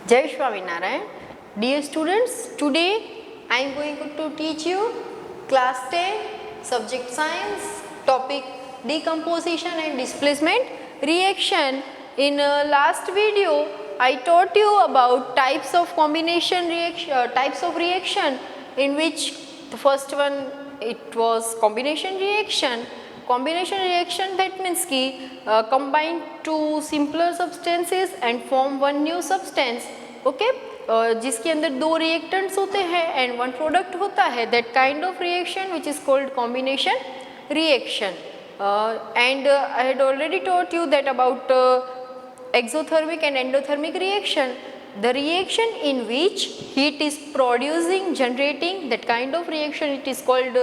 Jai Swaminarayan. Dear students, today I am going to teach you class 10 subject science topic decomposition and displacement reaction. In last video I taught you about types of combination reaction, types of reaction, in which the first one it was combination reaction. Combination reaction that means कि combine two simpler substances and form one new substance. Okay? जिसके अंदर दो reactants होते हैं and one product होता है, that kind of reaction which is called combination reaction. And I had already taught you that about exothermic and endothermic reaction. The reaction in which heat is producing, generating, that kind of reaction it is called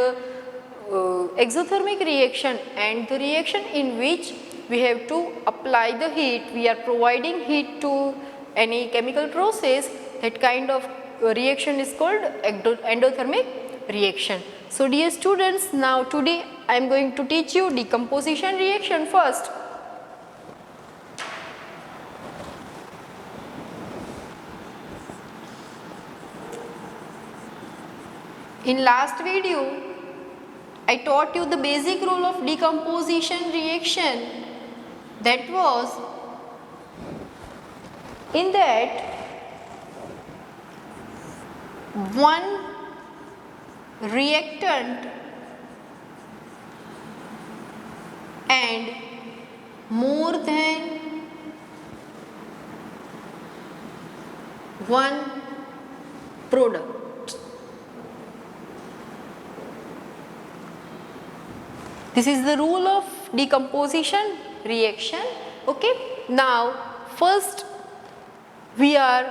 exothermic reaction, and the reaction in which we have to apply the heat, we are providing heat to any chemical process, that kind of reaction is called endothermic reaction. So dear students, now today I am going to teach you decomposition reaction first. In last video I taught you the basic rule of decomposition reaction, that was in that one reactant and more than one product. This is the rule of decomposition reaction. Okay. Now first we are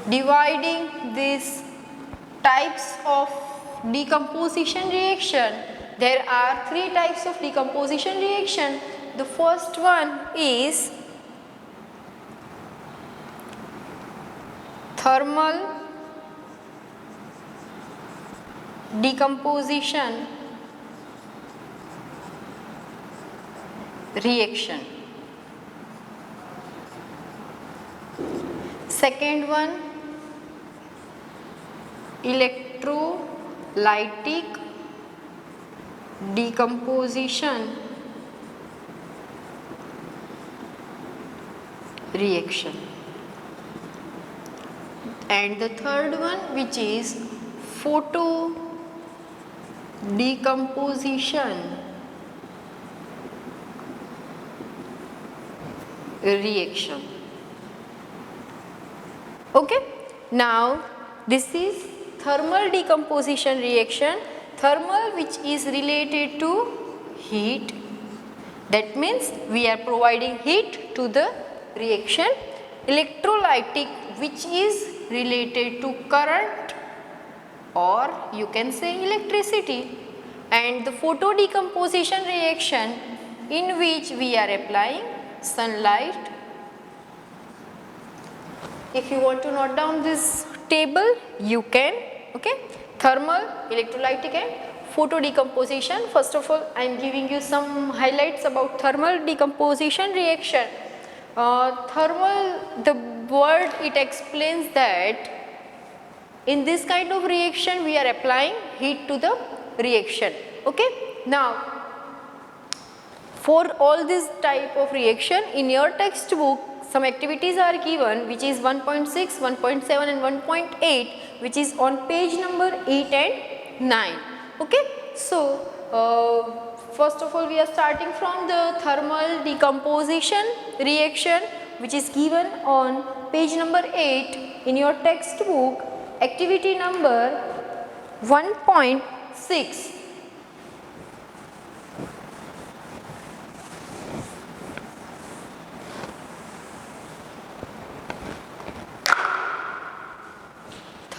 dividing these types of decomposition reaction. There are three types of decomposition reaction. The first one is thermal decomposition reaction. Second one, electrolytic decomposition reaction. And the third one, which is photo decomposition reaction. Okay. Now this is thermal decomposition reaction. Thermal, which is related to heat, that means we are providing heat to the reaction. Electrolytic, which is related to current, or you can say electricity, and the photo decomposition reaction in which we are applying sunlight. If you want to note down this table, you can. Okay. Thermal, electrolytic and photo decomposition. First of all, I am giving you some highlights about thermal decomposition reaction. Thermal, the word it explains that in this kind of reaction we are applying heat to the reaction. Okay. Now for all this type of reaction in your textbook some activities are given, which is 1.6, 1.7 and 1.8, which is on page number 8 and 9. Okay. So first of all we are starting from the thermal decomposition reaction, which is given on page number 8 in your textbook, activity number 1.6.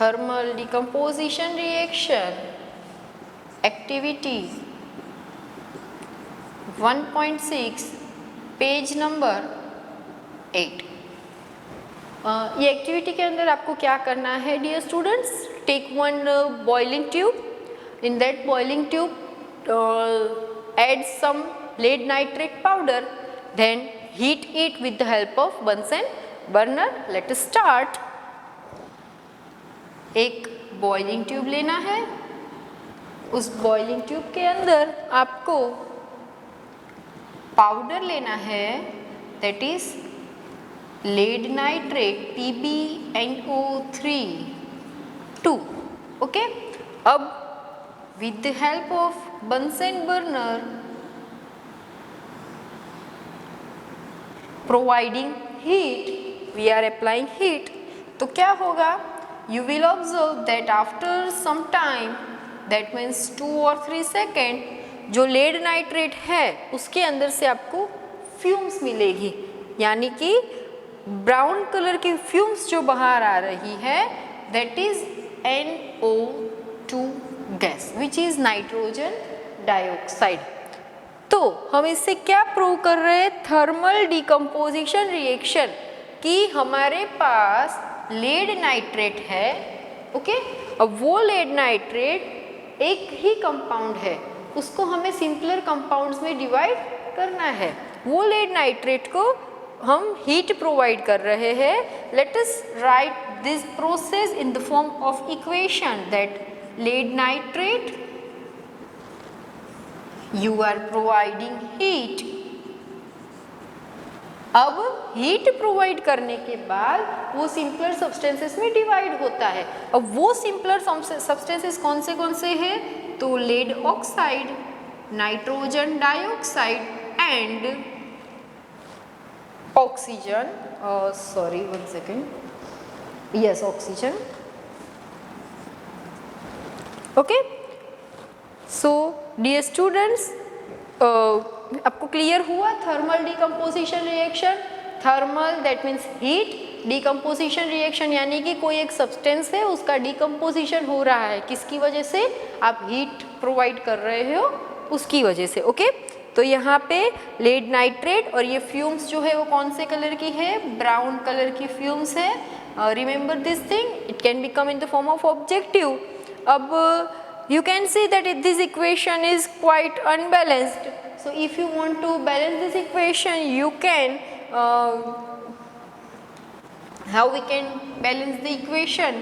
Thermal decomposition reaction, activity 1.6, page number 8. ये activity के अंदर आपको क्या करना है dear students? Take one boiling tube. In that boiling tube add some lead nitrate powder, then heat it with the help of Bunsen burner. Let us start. एक boiling tube लेना है, उस बॉइलिंग ट्यूब के अंदर आपको powder लेना है, that is lead nitrate PbNO3 2. Okay, अब with the help of Bunsen burner providing heat, we are applying heat. तो क्या होगा, you will observe that after some time, that means 2 or 3 second, जो lead nitrate है उसके अंदर से आपको फ्यूम्स मिलेगी, यानी कि ब्राउन कलर की फ्यूम्स जो बाहर आ रही है, that is NO2 gas which is nitrogen dioxide. तो हम इससे क्या प्रूव कर रहे हैं, थर्मल डिकम्पोजिशन रिएक्शन, कि हमारे पास लेड नाइट्रेट है। ओके, अब वो लेड नाइट्रेट एक ही कंपाउंड है, उसको हमें सिंपलर कंपाउंड्स में डिवाइड करना है। वो लेड नाइट्रेट को हम हीट प्रोवाइड कर रहे हैं। Let us write this process in the form of equation, that lead nitrate, you are providing heat. अब हीट प्रोवाइड करने के बाद वो सिंपलर सब्सटेंसेस में डिवाइड होता है। अब वो सिंपलर सब्सटेंसेस कौन से हैं, तो lead oxide, nitrogen dioxide and oxygen, sorry, 1 second, yes, oxygen. Okay, so dear students, आपको क्लियर हुआ thermal decomposition reaction. Thermal that means heat, decomposition reaction यानी कि कोई एक सब्सटेंस है उसका डिकम्पोजिशन हो रहा है, किसकी वजह से, आप हीट प्रोवाइड कर रहे हो उसकी वजह से। ओके, तो यहाँ पे लेड नाइट्रेट और ये फ्यूम्स जो है वो कौन से कलर की है, ब्राउन कलर की फ्यूम्स है। Remember this thing, it can become in the form of objective. अब you can see that this equation is quite unbalanced, so if you want to balance this equation, you can how we can balance the equation,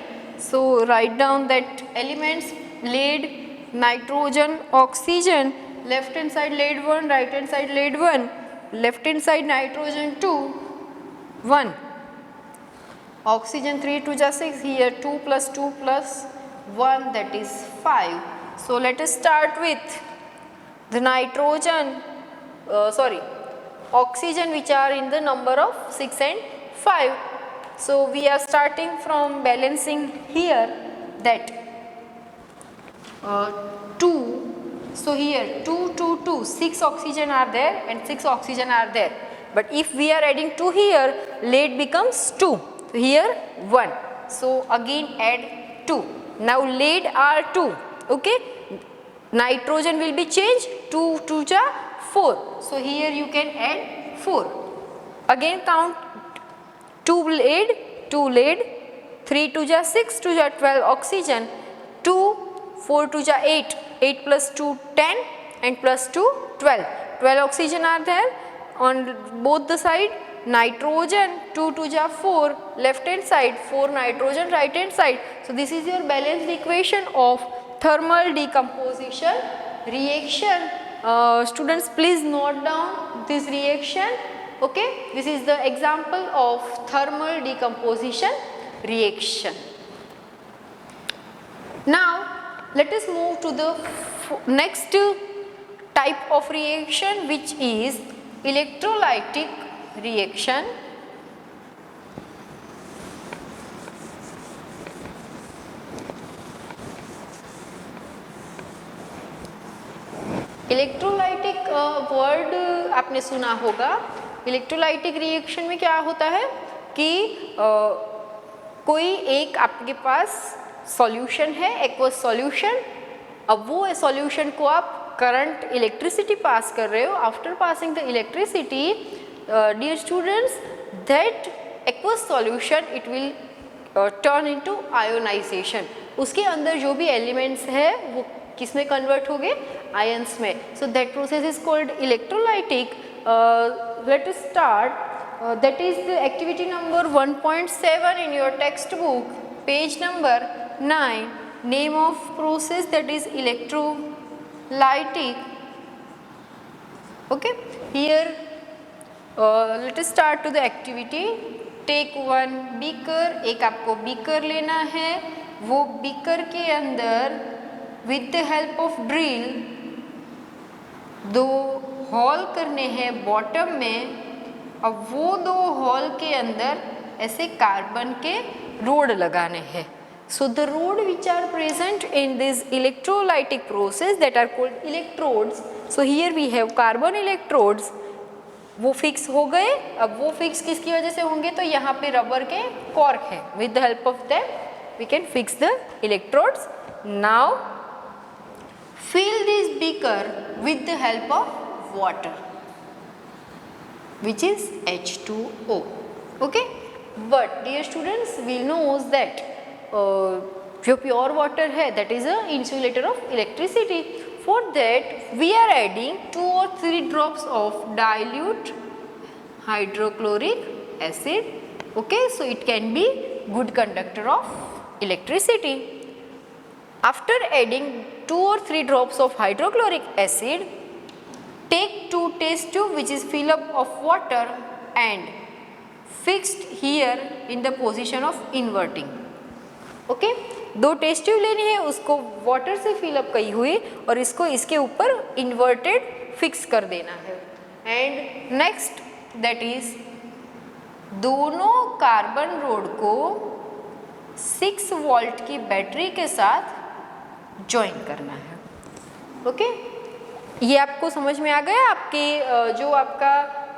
so write down that elements lead, nitrogen, oxygen, left hand side lead 1, right hand side lead 1, left hand side nitrogen 2 1, oxygen 3 2 just 6, here 2 plus 2 plus 1, that is 5. So let us start with the nitrogen, oxygen, which are in the number of 6 and 5. So we are starting from balancing here, that 2. So here 2 2 2 6 oxygen are there and 6 oxygen are there, but if we are adding 2 here, lead becomes 2, so here 1, so again add 2. Now lead are 2. Okay, nitrogen will be changed, 2 2 ja 4, so here you can add 4. Again count 2 lead 3 2 ja 6 2 ja 12 oxygen, 2 4 2 ja 8, 8 plus 2 10 and plus 2 12, 12 oxygen are there on both the side. Nitrogen 2 2 ja 4, left hand side 4 nitrogen, right hand side. So this is your balanced equation of thermal decomposition reaction. Students, please note down this reaction. Okay, this is the example of thermal decomposition reaction. Now let us move to the next type of reaction, which is electrolytic reaction. Electrolytic word आपने सुना होगा। Electrolytic reaction में क्या होता है कि कोई एक आपके पास सॉल्यूशन है, एक्वस सॉल्यूशन, अब वो सॉल्यूशन को आप करंट इलेक्ट्रिसिटी पास कर रहे हो। After passing the electricity, dear students, that aqueous solution it will turn into ionization. उसके अंदर जो भी एलिमेंट्स है वो किस में कन्वर्ट हो गए, आयंस में। So that process is called electrolytic. let us start. That is the activity number 1.7 in your textbook, page number 9. Name of process, that is electrolytic. Okay, here let us start to the activity. Take one beaker, एक आपको beaker लेना है, वो beaker के अंदर with the help of drill 2 hole करने हैं bottom में. अब वो 2 होल के अंदर ऐसे कार्बन के रोड लगाने हैं. So the rod which are present in this electrolytic process that are called electrodes. So here we have carbon electrodes. वो फिक्स हो गए. अब वो फिक्स किसकी वजह से होंगे, तो यहाँ पे रबर के कॉर्क है. With the help of that we can fix the electrodes. Now fill this beaker with the help of water which is H2O. Okay, but dear students, we knows that जो pure water है that is a insulator of electricity. For that we are adding 2 or 3 drops of dilute hydrochloric acid. Okay, so it can be good conductor of electricity. After adding 2 or 3 drops of hydrochloric acid, take 2 test tube which is fill up of water and fixed here in the position of inverting. Okay, 2 test tube लेनी है, उसको water से fill up की हुई और इसको इसके ऊपर इन्वर्टेड फिक्स कर देना है. एंड नेक्स्ट दैट इज दोनों कार्बन रोड को 6 वोल्ट की बैटरी के साथ ज्वाइन करना है. ओके, ये आपको समझ में आ गया. आपके जो आपका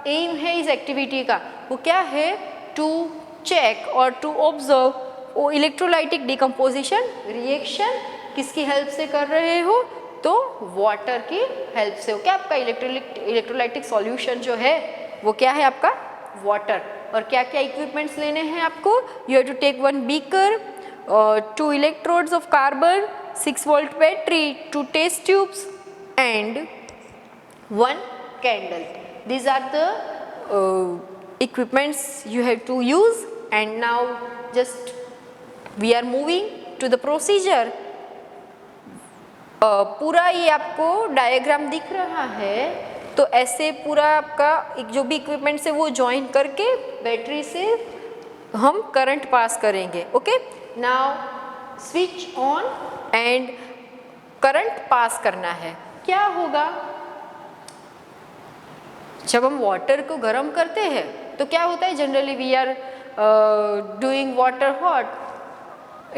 एम है इस एक्टिविटी का वो क्या है, टू चेक और टू ऑब्जर्व वो इलेक्ट्रोलाइटिक डिकम्पोजिशन रिएक्शन किसकी हेल्प से कर रहे हो, तो वाटर की हेल्प से. ओके, आपका इलेक्ट्रोलाइटिक सॉल्यूशन जो है वो क्या है, आपका वाटर. और क्या क्या इक्विपमेंट्स लेने हैं आपको, you have to take 1 beaker, 2 electrodes of carbon, 6 volt battery, 2 test tubes and 1 candle. These are the equipments you have to use. And now just we are moving to the procedure. पूरा ये आपको diagram दिख रहा है, तो ऐसे पूरा आपका जो भी इक्विपमेंट्स है वो ज्वाइन करके बैटरी से हम करंट पास करेंगे. Okay, now switch on and current pass करना है. क्या होगा, जब हम वाटर को गर्म करते हैं तो क्या होता है, generally we are doing water hot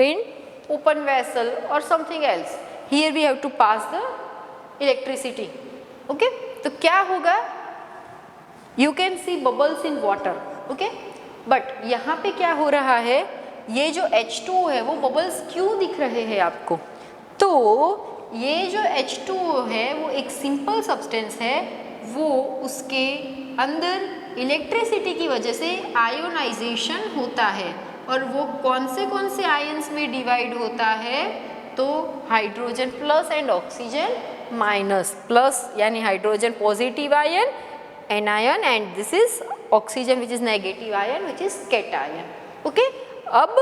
in open vessel और something else. Here we have to pass the electricity. Okay, तो क्या होगा, you can see bubbles in water. Okay, but यहाँ पे क्या हो रहा है, ये जो H2O है वो बबल्स क्यों दिख रहे हैं आपको, तो ये जो H2O है वो एक सिंपल सब्सटेंस है. वो उसके अंदर इलेक्ट्रिसिटी की वजह से आयोनाइजेशन होता है. और वो कौन से आयंस में डिवाइड होता है, तो hydrogen plus and oxygen minus. Plus यानी hydrogen positive ion anion and this is oxygen which is negative ion which is cation. Okay, अब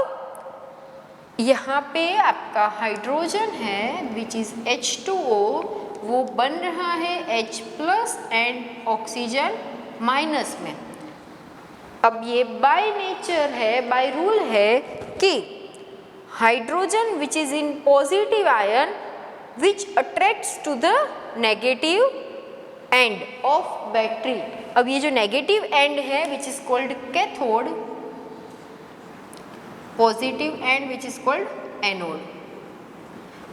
यहाँ पे आपका हाइड्रोजन है विच इज H2O, वो बन रहा है H plus and oxygen minus में. अब ये बाय नेचर है, बाय रूल है कि hydrogen which is in positive ion which attracts to the negative end of battery. अब ये जो नेगेटिव एंड है which is called cathode, positive end which is called anode.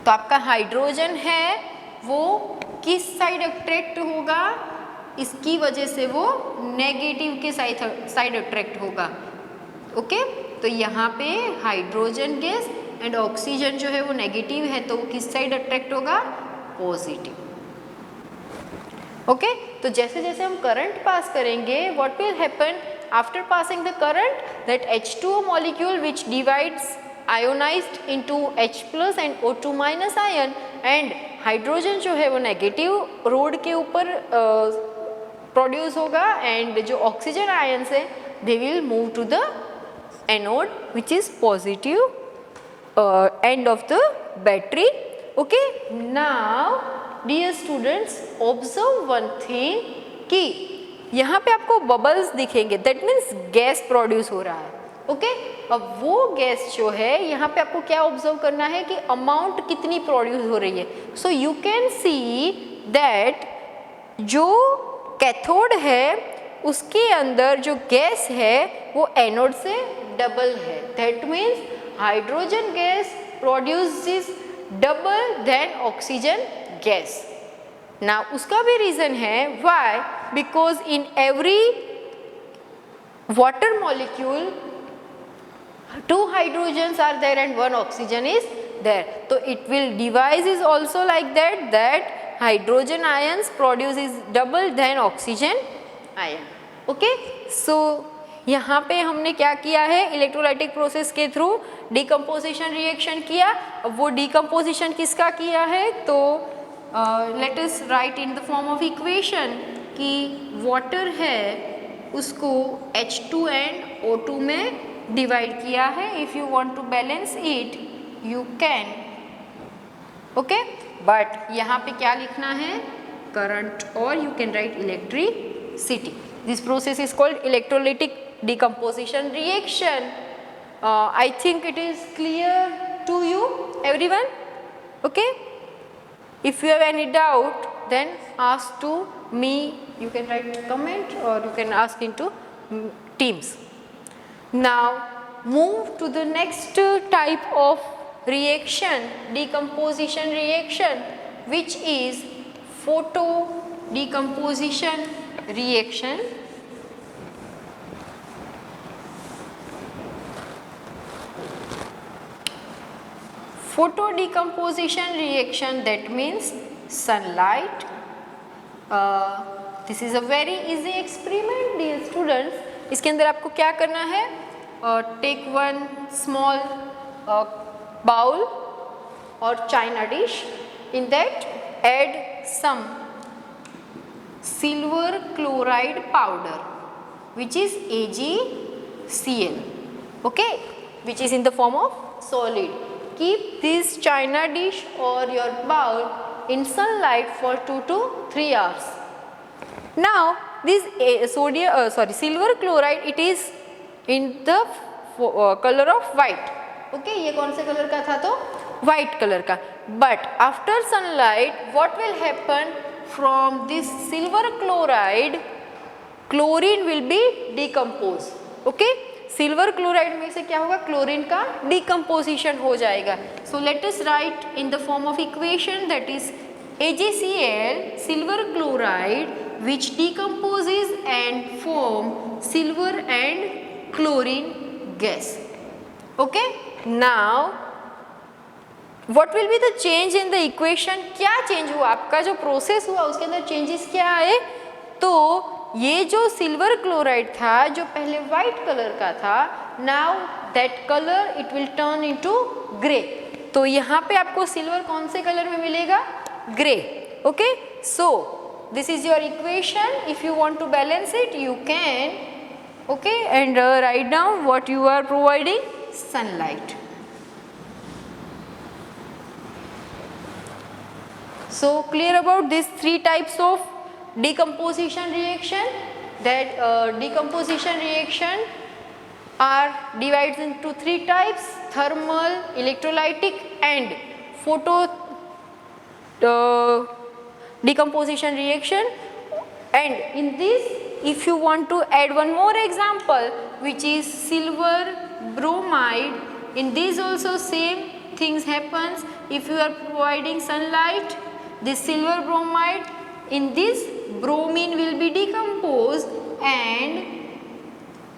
तो आपका हाइड्रोजन है वो किस साइड अट्रैक्ट होगा, इसकी वजह से वो नेगेटिव के साइड अट्रैक्ट होगा. ओके, तो यहाँ पे हाइड्रोजन गैस एंड ऑक्सीजन जो है वो नेगेटिव है, तो वो किस साइड अट्रैक्ट होगा, पॉजिटिव. ओके, तो जैसे जैसे हम करंट पास करेंगे, what will happen after passing the current, that H2O molecule which divides ionized into H plus and O2 minus ion, and hydrogen जो है वो नेगेटिव रोड के ऊपर प्रोड्यूस होगा एंड जो ऑक्सीजन आयंस है they will move to the anode which is positive end of the battery. Okay, now dear students observe one thing कि यहाँ पे आपको बबल्स दिखेंगे, दैट मीन्स गैस प्रोड्यूस हो रहा है. ओके, अब वो गैस जो है यहाँ पे आपको क्या ऑब्जर्व करना है कि अमाउंट कितनी प्रोड्यूस हो रही है. So you can see that जो कैथोड है उसके अंदर जो गैस है वो एनोड से डबल है. That means hydrogen gas produces double than oxygen gas. ना उसका भी रीजन है why, because in every water molecule 2 hydrogens are there and 1 oxygen is there. So it will device is also like that hydrogen ions produces double than oxygen ion. Okay, so यहाँ पे हमने क्या किया है, electrolytic process के through decomposition reaction किया. अब वो डिकम्पोजिशन किसका किया है, तो let us write in the form of equation कि वाटर है उसको H2 एंड O2 में डिवाइड किया है. If you want to balance it you can. Okay, but यहाँ पे क्या लिखना है, करंट, और you can write electricity. This process is called electrolytic decomposition reaction. I think it is clear to you everyone. Okay, if you have any doubt then ask to me, you can write comment or you can ask into Teams. Now move to the next type of reaction, decomposition reaction, which is photo decomposition reaction. Photo decomposition reaction, that means sunlight. This is a very easy experiment dear students. इसके अंदर आपको क्या करना है, take one small bowl or china dish. In that add some silver chloride powder which is AgCl. Okay, which is in the form of solid. Keep this china dish or your bowl in sunlight for 2 to 3 hours. Now this silver chloride, it is in the color of white. Okay, ये कौन से colour का था, तो white colour का. But after sunlight what will happen, from this silver chloride chlorine will be decomposed. Okay, silver chloride में से क्या होगा, क्लोरीन का डिकम्पोजिशन हो जाएगा. So let us write in the form of equation, that is AgCl silver chloride which decomposes and form silver and chlorine gas. Okay, now what will be the change in the equation. क्या change हुआ, आपका जो process हुआ उसके अंदर changes क्या आए, तो ये जो सिल्वर क्लोराइड था जो पहले वाइट कलर का था, now that colour it will turn into grey. तो यहाँ पे आपको सिल्वर कौन से कलर में मिलेगा, grey. Okay, so this is your equation. If you want to balance it you can. Okay, and write down what you are providing, sunlight. So clear about these 3 types of decomposition reaction. That decomposition reaction are divided into 3 types: thermal, electrolytic and photo decomposition reaction. And in this, if you want to add one more example, which is silver bromide, in this also same things happens. If you are providing sunlight, this silver bromide, in this bromine will be decomposed and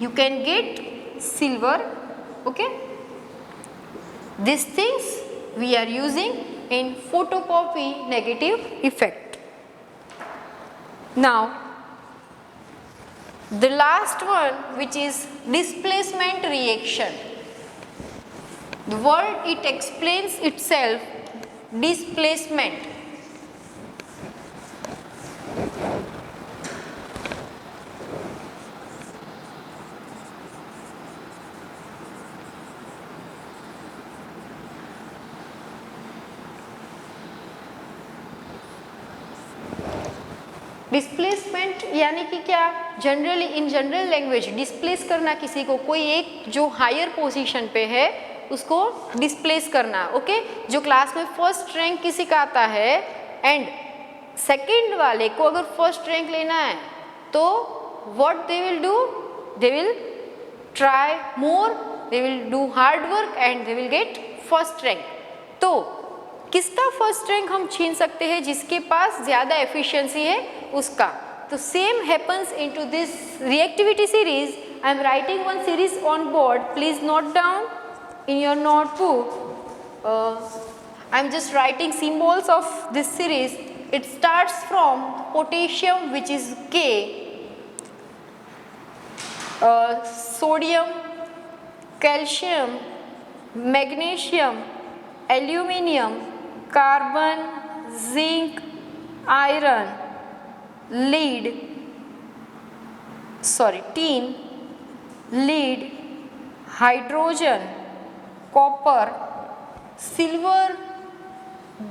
you can get silver. Okay, these things we are using in photocopy negative effect. Now the last one, which is displacement reaction. The word it explains itself, displacement. Displacement यानी कि क्या, generally in general language displace करना किसी को, कोई एक जो higher position पे है उसको डिस्प्लेस करना। ओके, जो क्लास में फर्स्ट रैंक किसी का आता है एंड सेकंड वाले को अगर फर्स्ट रैंक लेना है तो what they will do, they will try more, they will do hard work and they will get first rank. तो किसका फर्स्ट रैंक हम छीन सकते हैं, जिसके पास ज़्यादा एफिशिएंसी है उसका। तो same happens into this reactivity series. I am writing one series on board, please note down in your notebook. I'm just writing symbols of this series. It starts from potassium, which is K, sodium, calcium, magnesium, aluminium, carbon, zinc, iron, lead, tin, lead, hydrogen, copper, silver,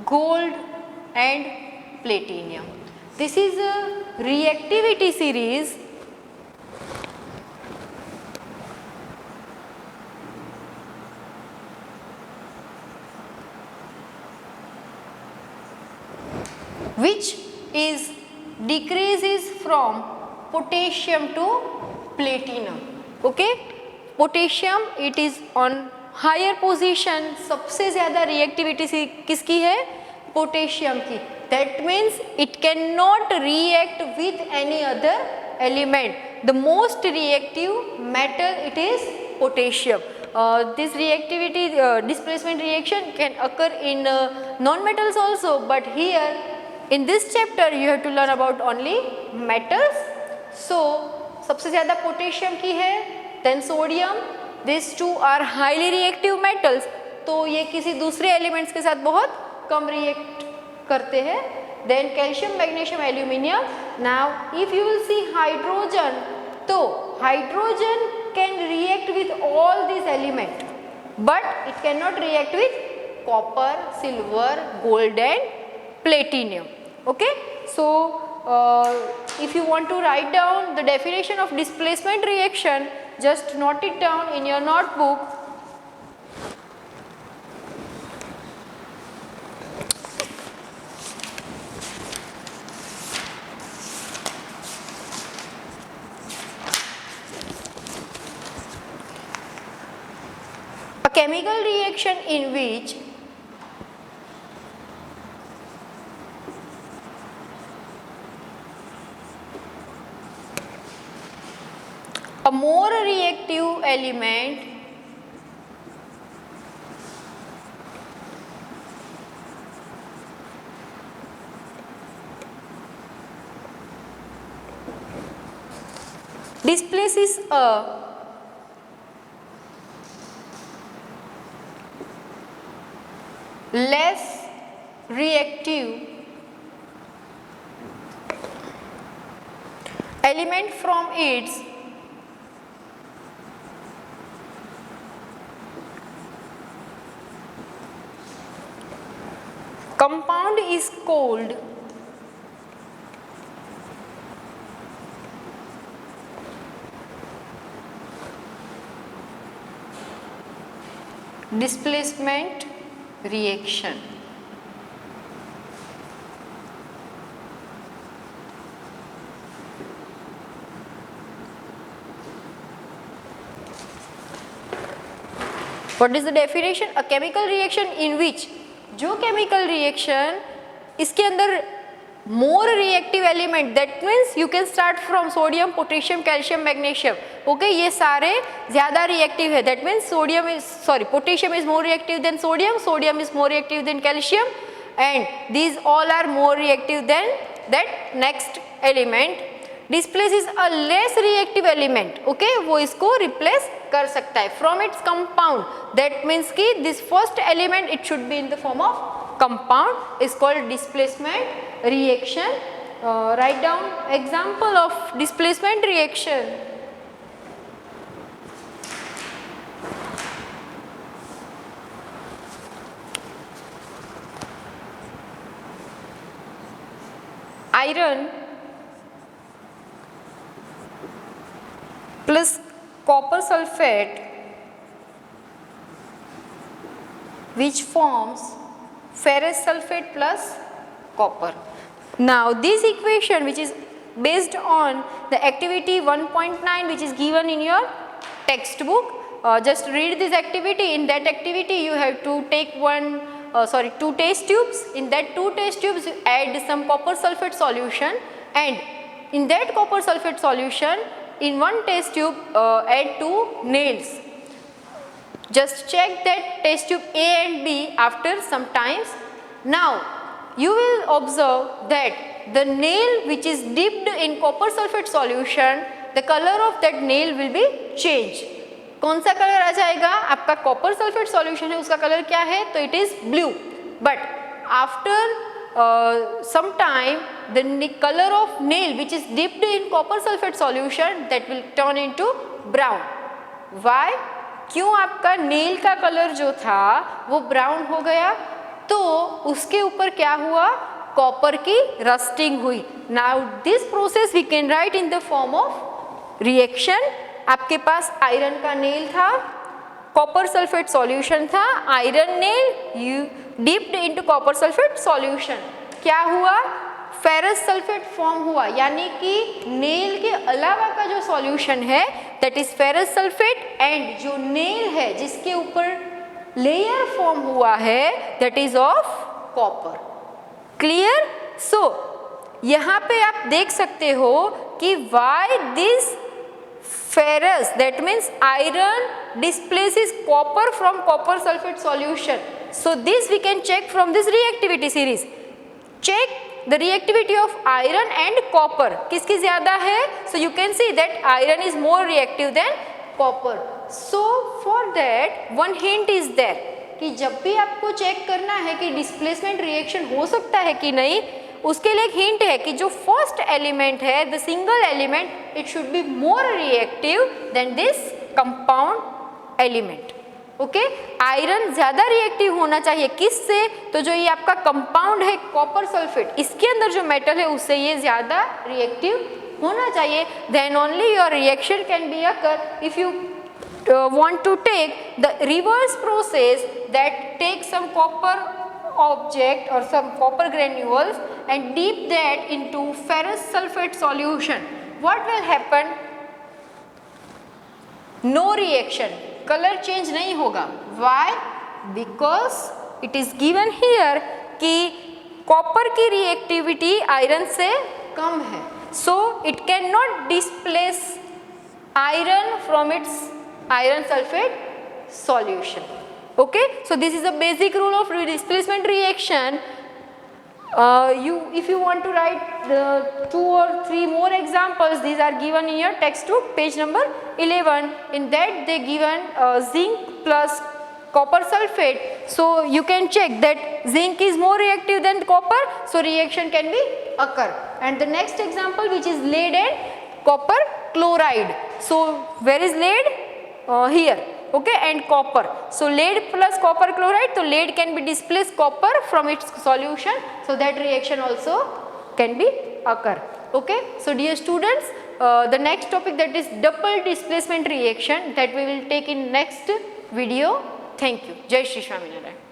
gold and platinum. This is a reactivity series which is decreases from potassium to platinum. Okay, potassium it is on higher position, सबसे ज़्यादा reactivity किसकी है, potassium की। That means it can not react with any other element. The most reactive metal it is potassium. This reactivity displacement reaction can occur in non-metals also, but here in this chapter you have to learn about only metals. So सबसे ज़्यादा potassium की है, then sodium. These two are highly reactive metals, तो ये किसी दूसरे elements के साथ बहुत कम रिएक्ट करते हैं। Then calcium, magnesium, aluminium. Now if you will see hydrogen, तो hydrogen can react with all these elements, but it cannot react with copper, silver, gold and platinum. Okay, so if you want to write down the definition of displacement reaction, just note it down in your notebook. A chemical reaction in which a more reactive element displaces a less reactive element from its compound is called displacement reaction. What is the definition? A chemical reaction in which, जो chemical reaction इसके अंदर more reactive element, that means you can start from sodium, potassium, calcium, magnesium. Okay, ये सारे ज़्यादा reactive है. That means potassium is more reactive than sodium, sodium is more reactive than calcium, and these all are more reactive than that next element. Displaces a less reactive element. Okay, वो इसको replace कर सकता है from its compound. That means कि this first element it should be in the form of compound, is called displacement reaction. Write down example of displacement reaction. Iron plus copper sulfate, which forms ferrous sulfate plus copper. Now this equation, which is based on the activity 1.9, which is given in your textbook, just read this activity. In that activity you have to take two test tubes. In that 2 test tubes you add some copper sulfate solution, and in that copper sulfate solution, in 1 test tube add 2 nails. Just check that test tube A and B after some times. Now you will observe that the nail which is dipped in copper sulfate solution, the color of that nail will be changed. कौन सा colour आ जाएगा? आपका copper sulphate solution है, उसका colour क्या है? तो it is blue. But after some time the color of nail which is dipped in copper sulfate solution, that will turn into brown. Why? क्यों आपका नेल का कलर जो था वो ब्राउन हो गया? तो उसके ऊपर क्या हुआ? कॉपर की रस्टिंग हुई. Now this process we can write in the form of reaction. आपके पास आयरन का नेल था, कॉपर सल्फेट सॉल्यूशन था, iron nail you dipped into copper sulphate solution. क्या हुआ? फेरस सल्फेट फॉर्म हुआ, यानी कि नेल के अलावा का जो सॉल्यूशन है that is ferrous sulphate, and जो नेल है जिसके ऊपर लेयर फॉर्म हुआ है that is of copper. Clear? So यहाँ पे आप देख सकते हो कि why this ferrous, that means iron, displaces copper from copper sulfate solution. So this we can check from this reactivity series. Check the reactivity of iron and copper. किसकी ज़्यादा है? So you can see that iron is more reactive than copper. So for that one hint is there कि जब भी आपको check करना है कि डिस्प्लेसमेंट रिएक्शन हो सकता है कि नहीं, उसके लिए एक हिंट है कि जो फर्स्ट एलिमेंट है, the single element, it should be more reactive than this compound element. Okay, iron ज़्यादा रिएक्टिव होना चाहिए. किससे? तो जो ये आपका कंपाउंड है कॉपर सल्फेट, इसके अंदर जो मेटल है उससे ये ज़्यादा रिएक्टिव होना चाहिए. Then only your reaction can be occur. If you want to take the reverse process that takes some copper object or some copper granules and dip that into ferrous sulfate solution, what will happen? No reaction, color change नहीं होगा. Why? Because it is given here कि copper की reactivity iron से कम है, so it cannot displace iron from its iron sulfate solution. Okay, so this is a basic rule of displacement reaction. If you want to write 2 or 3 more examples, these are given in your textbook, page number 11. In that they given zinc plus copper sulfate. So you can check that zinc is more reactive than copper, so reaction can be occur. And the next example, which is lead and copper chloride. So where is lead? Here. Okay, and copper. So lead plus copper chloride, so lead can be displaced copper from its solution, so that reaction also can be occur. Okay, so dear students, the next topic, that is double displacement reaction, that we will take in next video. Thank you. Jai Shri Swaminarayan.